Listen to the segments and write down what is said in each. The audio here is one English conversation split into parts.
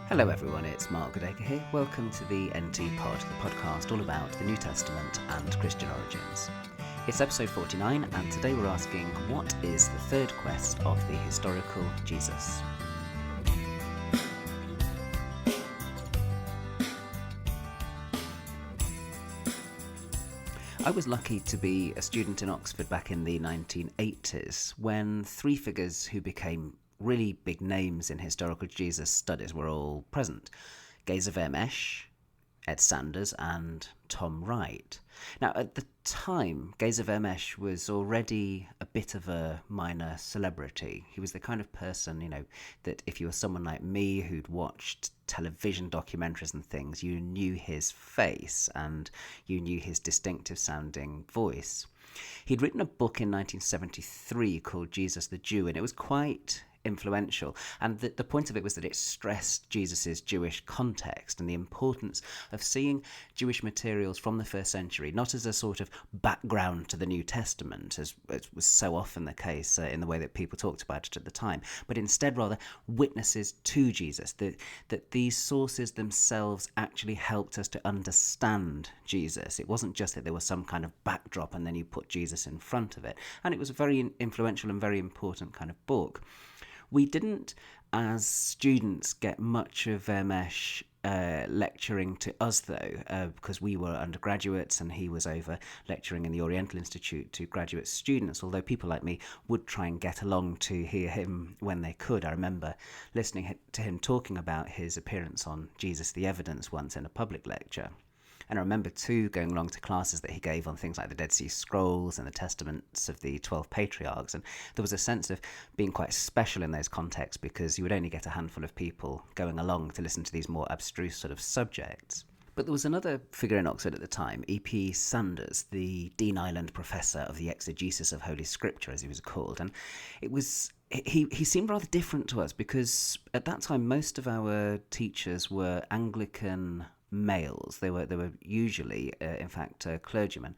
Hello everyone, it's Mark Goodacre here. Welcome to the NT Pod, the podcast all about the New Testament and Christian origins. It's episode 49, and today we're asking, what is the third quest of the historical Jesus? I was lucky to be a student in Oxford back in the 1980s when three figures who became really big names in historical Jesus studies were all present. Geza Vermesch, Ed Sanders and Tom Wright. Now, at the time, Geza Vermesch was already a bit of a minor celebrity. He was the kind of person, that if you were someone like me who'd watched television documentaries and things, you knew his face and you knew his distinctive sounding voice. He'd written a book in 1973 called Jesus the Jew, and it was quite influential, and the point of it was that it stressed Jesus's Jewish context and the importance of seeing Jewish materials from the first century not as a sort of background to the New Testament, as was so often the case in the way that people talked about it at the time, but instead rather witnesses to Jesus, that these sources themselves actually helped us to understand Jesus. It wasn't just that there was some kind of backdrop and then you put Jesus in front of it, and it was a very influential and very important kind of book. We didn't, as students, get much of Vermesch lecturing to us, though, because we were undergraduates and he was over lecturing in the Oriental Institute to graduate students, although people like me would try and get along to hear him when they could. I remember listening to him talking about his appearance on Jesus the Evidence once in a public lecture. And I remember, too, going along to classes that he gave on things like the Dead Sea Scrolls and the Testaments of the 12 Patriarchs. And there was a sense of being quite special in those contexts because you would only get a handful of people going along to listen to these more abstruse sort of subjects. But there was another figure in Oxford at the time, E.P. Sanders, the Dean Island professor of the exegesis of Holy Scripture, as he was called. And he seemed rather different to us because at that time most of our teachers were Anglican males. They were usually, in fact, clergymen,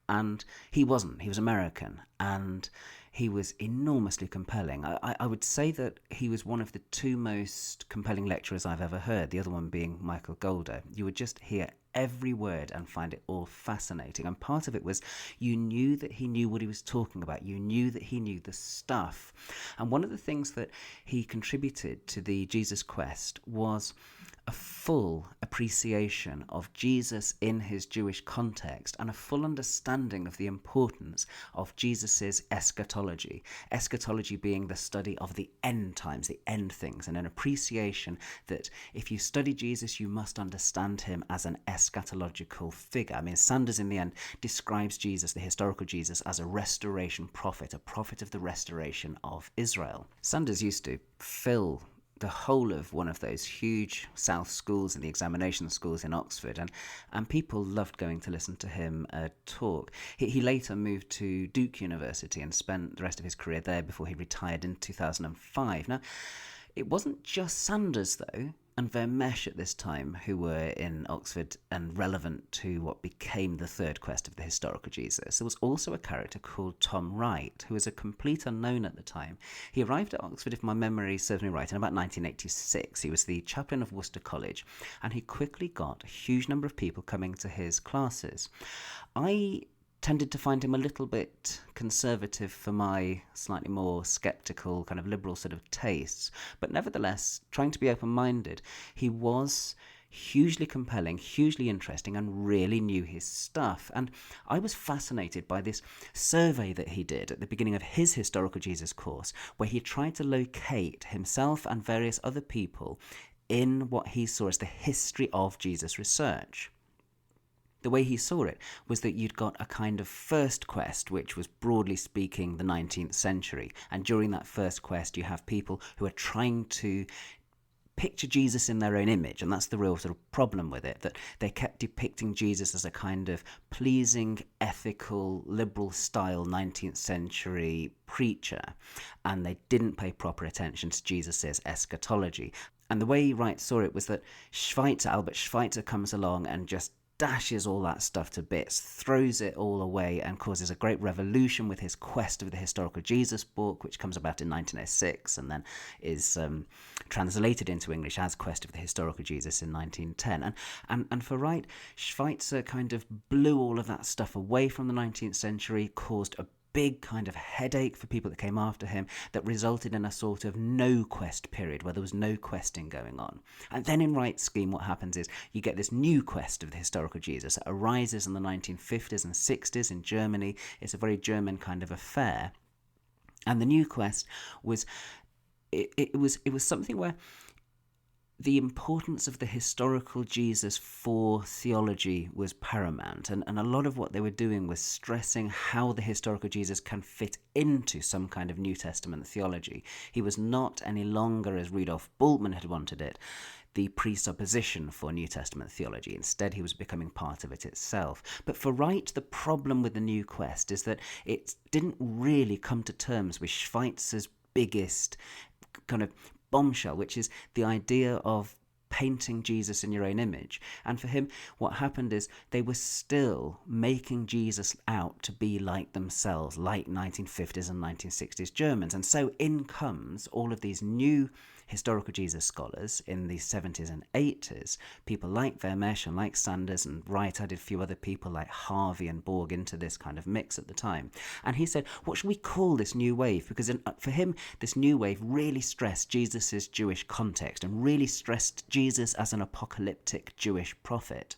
and he wasn't. He was American, and he was enormously compelling. I would say that he was one of the two most compelling lecturers I've ever heard, the other one being Michael Golder. You would just hear every word and find it all fascinating, and part of it was you knew that he knew what he was talking about. You knew that he knew the stuff. And one of the things that he contributed to the Jesus Quest was a full appreciation of Jesus in his Jewish context and a full understanding of the importance of Jesus's eschatology. Eschatology being the study of the end times, the end things, and an appreciation that if you study Jesus, you must understand him as an eschatological figure. I mean, Sanders in the end describes Jesus, the historical Jesus, as a restoration prophet, a prophet of the restoration of Israel. Sanders used to fill the whole of one of those huge South schools and the examination schools in Oxford, and people loved going to listen to him talk. He later moved to Duke University and spent the rest of his career there before he retired in 2005. Now, it wasn't just Sanders, though, and Vermesch at this time who were in Oxford and relevant to what became the third quest of the historical Jesus. There was also a character called Tom Wright, who was a complete unknown at the time. He arrived at Oxford, if my memory serves me right, in about 1986. He was the chaplain of Worcester College, and he quickly got a huge number of people coming to his classes. I tended to find him a little bit conservative for my slightly more sceptical, kind of liberal sort of tastes, but nevertheless, trying to be open-minded, he was hugely compelling, hugely interesting, and really knew his stuff. And I was fascinated by this survey that he did at the beginning of his Historical Jesus course, where he tried to locate himself and various other people in what he saw as the history of Jesus research. The way he saw it was that you'd got a kind of first quest, which was broadly speaking the 19th century. And during that first quest, you have people who are trying to picture Jesus in their own image. And that's the real sort of problem with it, that they kept depicting Jesus as a kind of pleasing, ethical, liberal style 19th century preacher. And they didn't pay proper attention to Jesus's eschatology. And the way Wright saw it was that Albert Schweitzer comes along and just dashes all that stuff to bits, throws it all away, and causes a great revolution with his Quest of the Historical Jesus book, which comes about in 1906 and then is translated into English as Quest of the Historical Jesus in 1910. And for Wright, Schweitzer kind of blew all of that stuff away from the 19th century, caused a big kind of headache for people that came after him, that resulted in a sort of no-quest period where there was no questing going on. And then in Wright's scheme, what happens is you get this new quest of the historical Jesus that arises in the 1950s and 60s in Germany. It's a very German kind of affair. And the new quest was, it was something where the importance of the historical Jesus for theology was paramount, and a lot of what they were doing was stressing how the historical Jesus can fit into some kind of New Testament theology. He was not any longer, as Rudolf Bultmann had wanted it, the presupposition for New Testament theology. Instead, he was becoming part of it itself. But for Wright, the problem with the new quest is that it didn't really come to terms with Schweitzer's biggest kind of bombshell, which is the idea of painting Jesus in your own image. And for him, what happened is they were still making Jesus out to be like themselves, like 1950s and 1960s Germans. And so in comes all of these new historical Jesus scholars in the 70s and 80s, people like Vermeersch and like Sanders, and Wright added a few other people like Harvey and Borg into this kind of mix at the time. And he said, what should we call this new wave? Because for him, this new wave really stressed Jesus's Jewish context and really stressed Jesus as an apocalyptic Jewish prophet.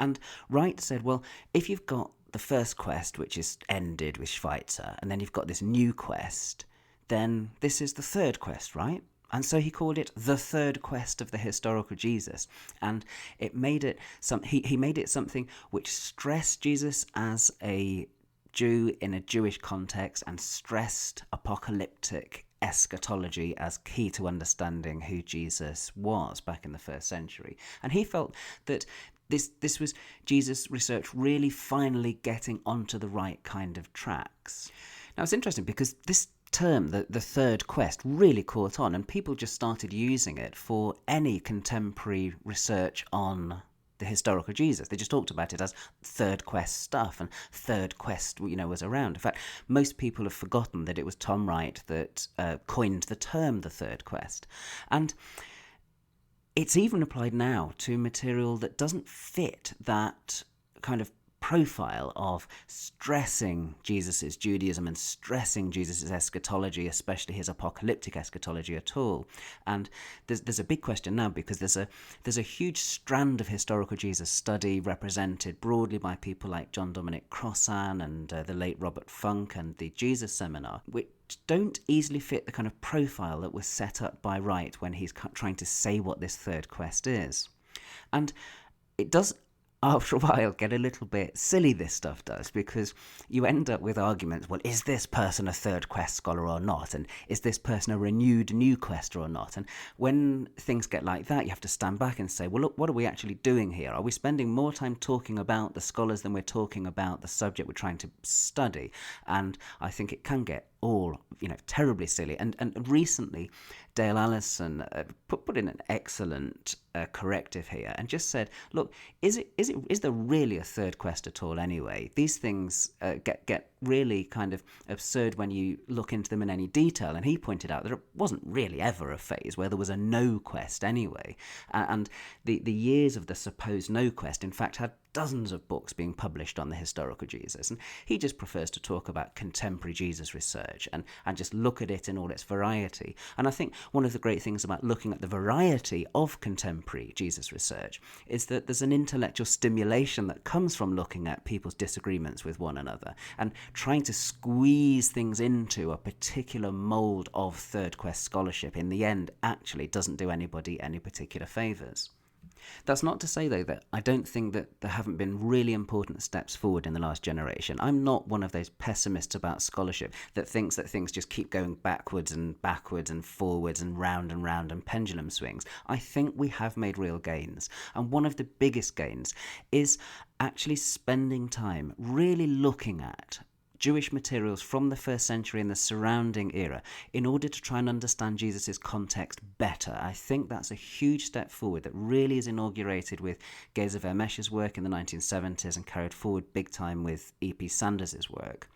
And Wright said, well, if you've got the first quest, which is ended with Schweitzer, and then you've got this new quest, then this is the third quest, right? And so he called it the third quest of the historical Jesus. And it made it he made it something which stressed Jesus as a Jew in a Jewish context and stressed apocalyptic eschatology as key to understanding who Jesus was back in the first century. And he felt that this was Jesus' research really finally getting onto the right kind of tracks. Now, it's interesting because this term, the third quest, really caught on, and people just started using it for any contemporary research on the historical Jesus. They just talked about it as third quest stuff, and third quest, was around. In fact, most people have forgotten that it was Tom Wright that coined the term the third quest. And it's even applied now to material that doesn't fit that kind of profile of stressing Jesus's Judaism and stressing Jesus's eschatology, especially his apocalyptic eschatology at all. And there's a big question now, because there's a huge strand of historical Jesus study represented broadly by people like John Dominic Crossan and the late Robert Funk and the Jesus Seminar, which don't easily fit the kind of profile that was set up by Wright when he's trying to say what this third quest is. And it does, after a while, get a little bit silly, this stuff does, because you end up with arguments, well, is this person a third quest scholar or not? And is this person a renewed new quester or not? And when things get like that, you have to stand back and say, well, look, what are we actually doing here? Are we spending more time talking about the scholars than we're talking about the subject we're trying to study? And I think it can get all, terribly silly. And recently, Dale Allison put in an excellent corrective here and just said, look, is there really a third quest at all anyway? These things get really kind of absurd when you look into them in any detail. And he pointed out that it wasn't really ever a phase where there was a no quest anyway. And the years of the supposed no quest, in fact, had dozens of books being published on the historical Jesus. And he just prefers to talk about contemporary Jesus research and just look at it in all its variety. And I think one of the great things about looking at the variety of contemporary Jesus research is that there's an intellectual stimulation that comes from looking at people's disagreements with one another and trying to squeeze things into a particular mould of third quest scholarship. In the end, actually doesn't do anybody any particular favours. That's not to say, though, that I don't think that there haven't been really important steps forward in the last generation. I'm not one of those pessimists about scholarship that thinks that things just keep going backwards and forwards and round and pendulum swings. I think we have made real gains. And one of the biggest gains is actually spending time really looking at Jewish materials from the first century and the surrounding era in order to try and understand Jesus' context better. I think that's a huge step forward that really is inaugurated with Geza Vermesh's work in the 1970s and carried forward big time with E.P. Sanders' work.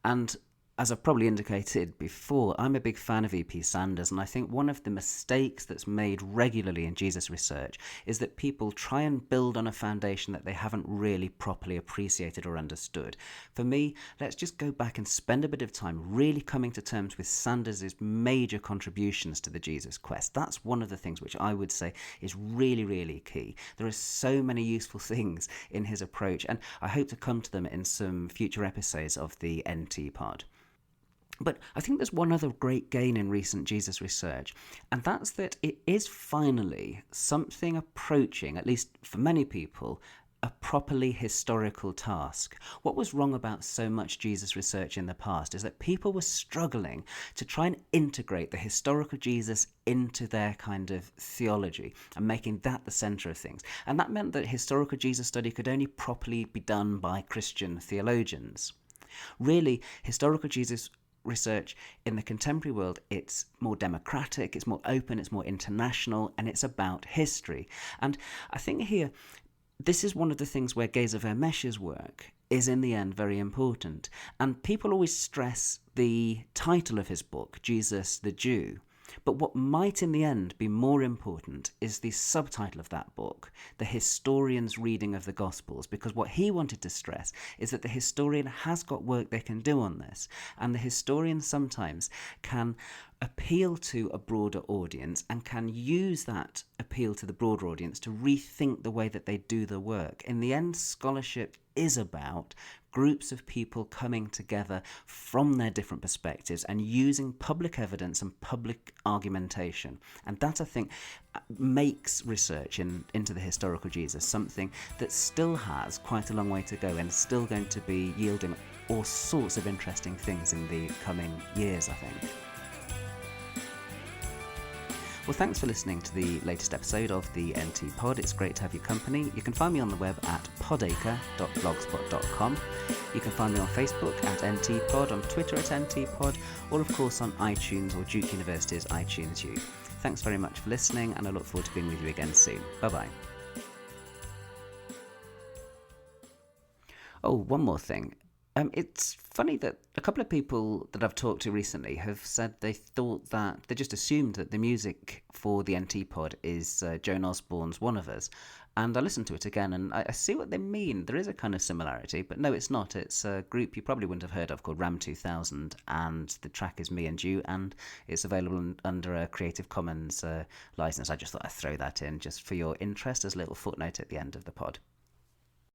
And as I've probably indicated before, I'm a big fan of E.P. Sanders, and I think one of the mistakes that's made regularly in Jesus research is that people try and build on a foundation that they haven't really properly appreciated or understood. For me, let's just go back and spend a bit of time really coming to terms with Sanders' major contributions to the Jesus quest. That's one of the things which I would say is really, really key. There are so many useful things in his approach, and I hope to come to them in some future episodes of the NT Pod. But I think there's one other great gain in recent Jesus research, and that's that it is finally something approaching, at least for many people, a properly historical task. What was wrong about so much Jesus research in the past is that people were struggling to try and integrate the historical Jesus into their kind of theology and making that the centre of things. And that meant that historical Jesus study could only properly be done by Christian theologians. Really, historical Jesus research in the contemporary world, it's more democratic, it's more open, it's more international, and it's about history. And I think here, this is one of the things where Geza Vermesh's work is in the end very important. And people always stress the title of his book, Jesus the Jew. But what might in the end be more important is the subtitle of that book, The Historian's Reading of the Gospels, because what he wanted to stress is that the historian has got work they can do on this, and the historian sometimes can appeal to a broader audience and can use that appeal to the broader audience to rethink the way that they do the work. In the end, scholarship is about groups of people coming together from their different perspectives and using public evidence and public argumentation. And that, I think, makes research into the historical Jesus something that still has quite a long way to go and is still going to be yielding all sorts of interesting things in the coming years, I think. Well, thanks for listening to the latest episode of the NT Pod. It's great to have your company. You can find me on the web at podacre.blogspot.com. You can find me on Facebook at NT Pod, on Twitter at NT Pod, or of course on iTunes or Duke University's iTunes U. Thanks very much for listening, and I look forward to being with you again soon. Bye-bye. Oh, one more thing. It's funny that a couple of people that I've talked to recently have said they thought that, they just assumed that the music for the NT Pod is Joan Osborne's One of Us. And I listened to it again and I see what they mean. There is a kind of similarity, but no, it's not. It's a group you probably wouldn't have heard of called Ram 2000, and the track is Me and You, and it's available under a Creative Commons license. I just thought I'd throw that in just for your interest as a little footnote at the end of the pod.